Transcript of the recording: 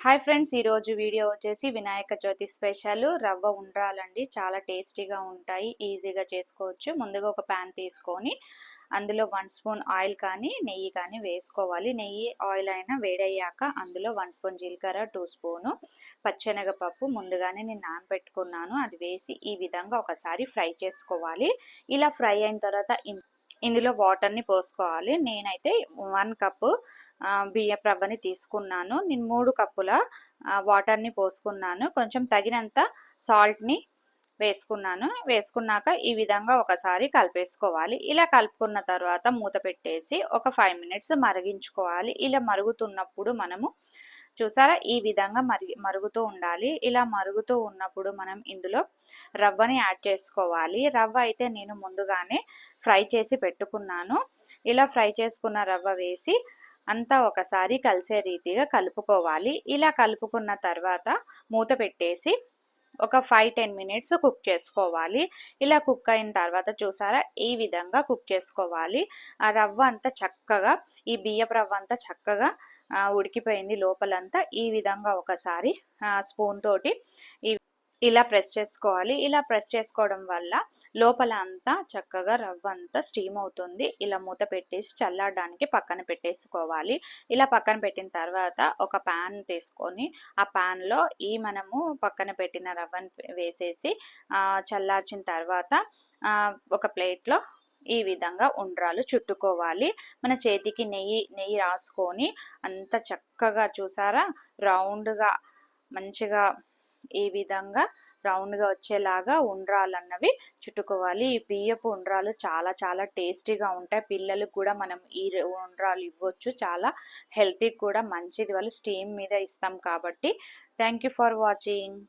Hi friends, ఈరోజు video వచ్చేసి Vinayaka Chavithi special రవ్వ ఉండ్రాలండి. చాలా టేస్టీగా ఉంటాయి, ఈజీగా చేసుకోవచ్చు. ముందుగా ఒక ప్యాన్ తీసుకొని అందులో 1 స్పూన్ ఆయిల్ కానీ నెయ్యి కానీ వేసుకోవాలి. నెయ్యి ఆయిల్ అయినా వేడయ్యాక అందులో 1 స్పూన్ జీలకర్ర, 2 స్పూను పచ్చెనగపప్పు ముందుగానే నేను నానబెట్టుకున్నాను, అది వేసి ఈ విధంగా ఒకసారి ఫ్రై చేసుకోవాలి. ఇలా ఫ్రై అయిన తర్వాత ఇందులో వాటర్ని పోసుకోవాలి. నేనైతే 1 కప్పు బియ్యపు రవ్వని తీసుకున్నాను. నేను 3 కప్పుల వాటర్ని పోసుకున్నాను. కొంచెం తగినంత సాల్ట్ని వేసుకున్నాక ఈ విధంగా ఒకసారి కలిపేసుకోవాలి. ఇలా కలుపుకున్న తర్వాత మూత పెట్టేసి ఒక 5 మినిట్స్ మరిగించుకోవాలి. ఇలా మరుగుతున్నప్పుడు మనము చూసారా, ఈ విధంగా మరుగుతూ ఉండాలి. ఇలా మరుగుతూ ఉన్నప్పుడు మనం ఇందులో రవ్వని యాడ్ చేసుకోవాలి. రవ్వ అయితే నేను ముందుగానే ఫ్రై చేసి పెట్టుకున్నాను. ఇలా ఫ్రై చేసుకున్న రవ్వ వేసి అంతా ఒకసారి కలిసే రీతిగా కలుపుకోవాలి. ఇలా కలుపుకున్న తర్వాత మూత పెట్టేసి ఒక 5-10 మినిట్స్ కుక్ చేసుకోవాలి. ఇలా కుక్ అయిన తర్వాత చూసారా, ఈ విధంగా కుక్ చేసుకోవాలి. ఆ రవ్వ అంతా చక్కగా, ఈ బియ్యపు రవ్వ అంతా చక్కగా ఉడికిపోయింది లోపలంతా. ఈ విధంగా ఒకసారి స్పూన్ తోటి ఇలా ప్రెస్ చేసుకోవాలి. ఇలా ప్రెస్ చేసుకోవడం వల్ల లోపల అంతా చక్కగా రవ్వ అంతా స్టీమ్ అవుతుంది. ఇలా మూత పెట్టేసి చల్లారడానికి పక్కన పెట్టేసుకోవాలి. ఇలా పక్కన పెట్టిన తర్వాత ఒక ప్యాన్ తీసుకొని ఆ ప్యాన్లో మనము పక్కన పెట్టిన రవ్వను వేసేసి చల్లార్చిన తర్వాత ఒక ప్లేట్లో ఈ విధంగా ఉండ్రాలు చుట్టుకోవాలి. మన చేతికి నెయ్యి రాసుకొని అంత చక్కగా చూసారా, రౌండ్గా మంచిగా ఈ విధంగా రౌండ్గా వచ్చేలాగా ఉండ్రాలు అన్నవి చుట్టుకోవాలి. ఈ బియ్యపు ఉండ్రాలు చాలా చాలా టేస్టీగా ఉంటాయి. పిల్లలకు కూడా మనం ఈ ఉండ్రాలు ఇవ్వచ్చు. చాలా హెల్తీ కూడా మంచిది. వాళ్ళు స్టీమ్ మీద ఇస్తాం కాబట్టి. Thank you for watching.